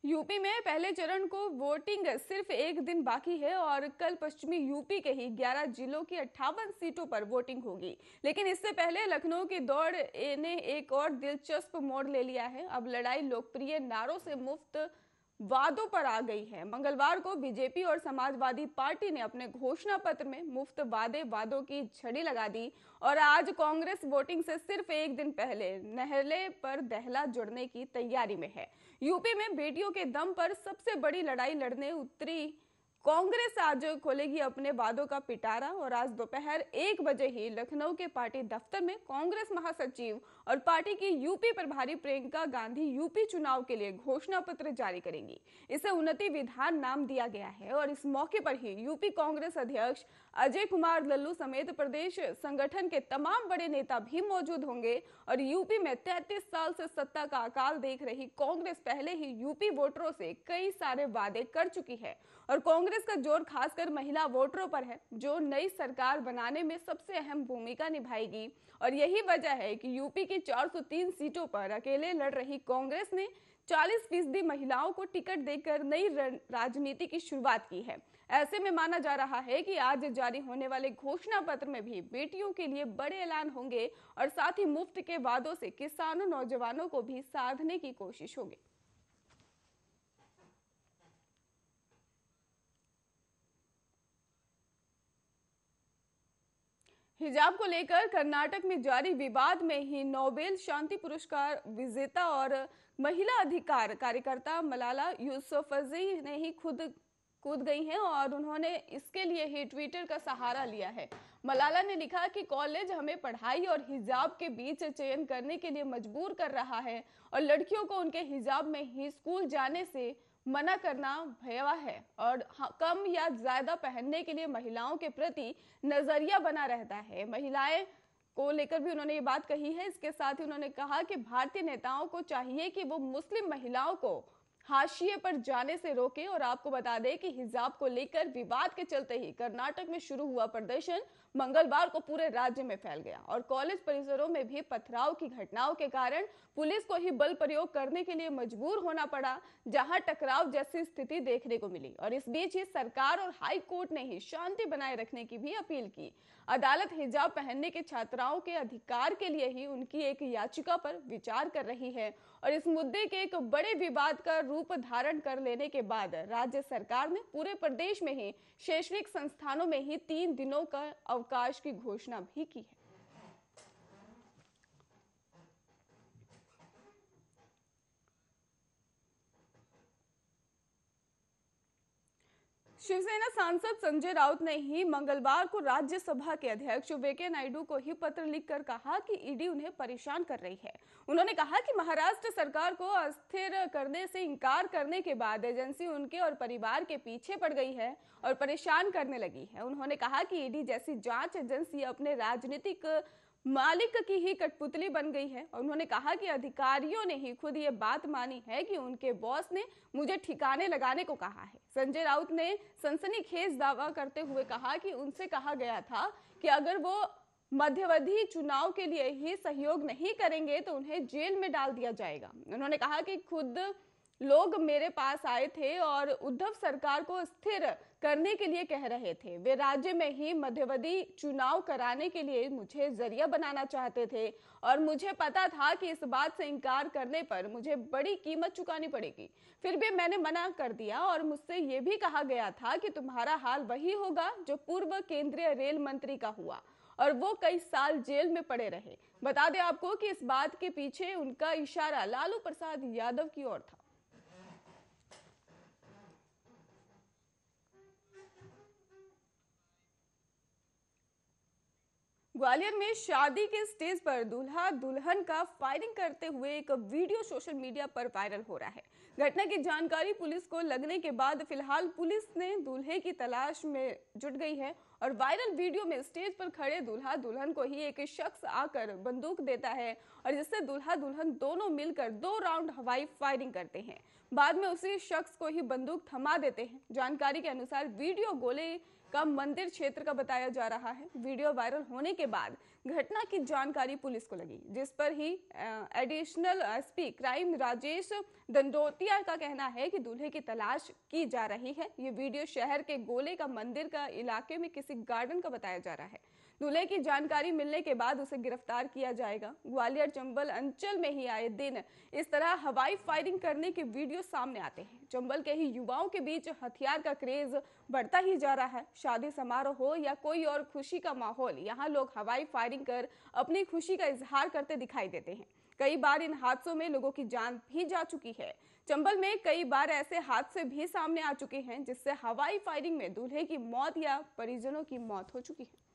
UP में पहले चरण को वोटिंग सिर्फ एक दिन बाकी है और कल पश्चिमी यूपी के ही 11 जिलों की 58 सीटों पर वोटिंग होगी। लेकिन इससे पहले लखनऊ की दौड़ ने एक और दिलचस्प मोड़ ले लिया है। अब लड़ाई लोकप्रिय नारों से मुफ्त वादों पर आ गई है। मंगलवार को बीजेपी और समाजवादी पार्टी ने अपने घोषणा पत्र में मुफ्त वादों की झड़ी लगा दी और आज कांग्रेस वोटिंग से सिर्फ एक दिन पहले नहले पर दहला जुड़ने की तैयारी में है। यूपी में बेटियों के दम पर सबसे बड़ी लड़ाई लड़ने उतरी कांग्रेस आज खोलेगी अपने वादों का पिटारा और आज दोपहर 1 बजे ही लखनऊ के पार्टी दफ्तर में कांग्रेस महासचिव और पार्टी की यूपी प्रभारी प्रियंका गांधी यूपी चुनाव के लिए घोषणा पत्र जारी करेंगी। इसे उन्नति विधान नाम दिया गया है और इस मौके पर ही यूपी कांग्रेस अध्यक्ष अजय कुमार लल्लू समेत प्रदेश संगठन के तमाम बड़े नेता भी मौजूद होंगे। और यूपी में 33 साल से सत्ता का अकाल देख रही कांग्रेस पहले ही यूपी वोटरों से कई सारे वादे कर चुकी है और कांग्रेस का जोर खासकर महिला वोटरों पर है, जो नई सरकार बनाने में सबसे अहम भूमिका निभाएगी। और यही वजह है कि यूपी की 403 सीटों पर अकेले लड़ रही कांग्रेस ने 40% महिलाओं को टिकट देकर नई राजनीति की शुरुआत की है। ऐसे में माना जा रहा है कि आज जारी होने वाले घोषणा पत्र में भी बेटियों के लिए बड़े ऐलान होंगे और साथ ही मुफ्त के वादों से किसानों नौजवानों को भी साधने की कोशिश होगी। हिजाब को लेकर कर्नाटक में जारी विवाद में ही नोबेल शांति पुरस्कार विजेता और महिला अधिकार कार्यकर्ता मलाला यूसुफजई ने ही खुद कूद गई हैं और उन्होंने इसके लिए ही ट्विटर का सहारा लिया है। मलाला ने लिखा कि कॉलेज हमें पढ़ाई और हिजाब के बीच चयन करने के लिए मजबूर कर रहा है और लड़कियों को उनके हिजाब में ही स्कूल जाने से मना करना भयावह है और कम या ज्यादा पहनने के लिए महिलाओं के प्रति नजरिया बना रहता है। महिलाएं को लेकर भी उन्होंने ये बात कही है। इसके साथ ही उन्होंने कहा कि भारतीय नेताओं को चाहिए कि वो मुस्लिम महिलाओं को हाशिए पर जाने से रोके। और आपको बता दें कि हिजाब को लेकर विवाद के चलते ही कर्नाटक में शुरू हुआ प्रदर्शन मंगलवार को पूरे राज्य में फैल गया और कॉलेज परिसरों में भी पथराव की घटनाओं के कारण पुलिस को ही बल प्रयोग करने के लिए मजबूर होना पड़ा, जहां टकराव जैसी स्थिति देखने को मिली। और इस बीच ही सरकार और हाई कोर्ट ने ही शांति बनाए रखने की भी अपील की। अदालत हिजाब पहनने के छात्राओं के अधिकार के लिए ही उनकी एक याचिका पर विचार कर रही है और इस मुद्दे के एक बड़े विवाद का रूप धारण कर लेने के बाद राज्य सरकार ने पूरे प्रदेश में ही शैक्षणिक संस्थानों में ही 3 दिनों का अवकाश की घोषणा भी की है। शिवसेना सांसद संजय राउत ने ही मंगलवार को राज्यसभा के अध्यक्ष वेंकैया नायडू को ही पत्र लिखकर कहा कि ईडी उन्हें परेशान कर रही है। उन्होंने कहा कि महाराष्ट्र सरकार को अस्थिर करने से इनकार करने के बाद एजेंसी उनके और परिवार के पीछे पड़ गई है और परेशान करने लगी है। उन्होंने कहा कि ईडी जैसी जांच एजेंसी अपने राजनीतिक मालिक की ही कठपुतली बन गई है और उन्होंने कहा कि अधिकारियों ने ही खुद ये बात मानी है कि उनके बॉस ने मुझे ठिकाने लगाने को कहा है। संजय राउत ने सनसनीखेज दावा करते हुए कहा कि उनसे कहा गया था कि अगर वो मध्यावधि चुनाव के लिए ही सहयोग नहीं करेंगे तो उन्हें जेल में डाल दिया जाएगा। उन्होंने कहा कि खुद लोग मेरे पास आए थे और उद्धव सरकार को स्थिर करने के लिए कह रहे थे। वे राज्य में ही मध्यावधि चुनाव कराने के लिए मुझे जरिया बनाना चाहते थे और मुझे पता था कि इस बात से इनकार करने पर मुझे बड़ी कीमत चुकानी पड़ेगी। फिर भी मैंने मना कर दिया और मुझसे ये भी कहा गया था कि तुम्हारा हाल वही होगा जो पूर्व केंद्रीय रेल मंत्री का हुआ और वो कई साल जेल में पड़े रहे। बता दें आपको कि इस बात के पीछे उनका इशारा लालू प्रसाद यादव की ओर था। ग्वालियर में शादी के स्टेज पर दूल्हा दुल्हन का फायरिंग करते हुए एक वीडियो सोशल मीडिया पर वायरल हो रहा है। घटना की जानकारी पुलिस को लगने के बाद फिलहाल पुलिस ने दूल्हे की तलाश में जुट गई है और वायरल वीडियो में स्टेज पर खड़े दूल्हा दुल्हन को ही एक शख्स आकर बंदूक देता है और जिससे दूल्हा दुल्हन दोनों मिलकर 2 राउंड हवाई फायरिंग करते हैं। बाद में उसी शख्स को ही बंदूक थमा देते हैं। जानकारी के अनुसार वीडियो गोले का मंदिर क्षेत्र का बताया जा रहा है। वीडियो वायरल होने के बाद घटना की जानकारी पुलिस को लगी, जिस पर ही additional SP crime Rajesh Dandotiya का कहना है कि दूल्हे की तलाश की जा रही है। ये वीडियो शहर के गोले का मंदिर का इलाके में किसी गार्डन का बताया जा रहा है। दूल्हे की जानकारी मिलने के बाद उसे गिरफ्तार किया जाएगा। ग्वालियर चंबल अंचल में ही आए दिन इस तरह हवाई फायरिंग करने के वीडियो सामने आते हैं। चंबल के ही युवाओं के बीच हथियार का क्रेज बढ़ता ही जा रहा है। शादी समारोह हो या कोई और खुशी का माहौल, यहाँ लोग हवाई फायरिंग कर अपनी खुशी का इजहार करते दिखाई देते हैं। कई बार इन हादसों में लोगों की जान भी जा चुकी है। चंबल में कई बार ऐसे हादसे भी सामने आ चुके हैं जिससे हवाई फायरिंग में दूल्हे की मौत या परिजनों की मौत हो चुकी है।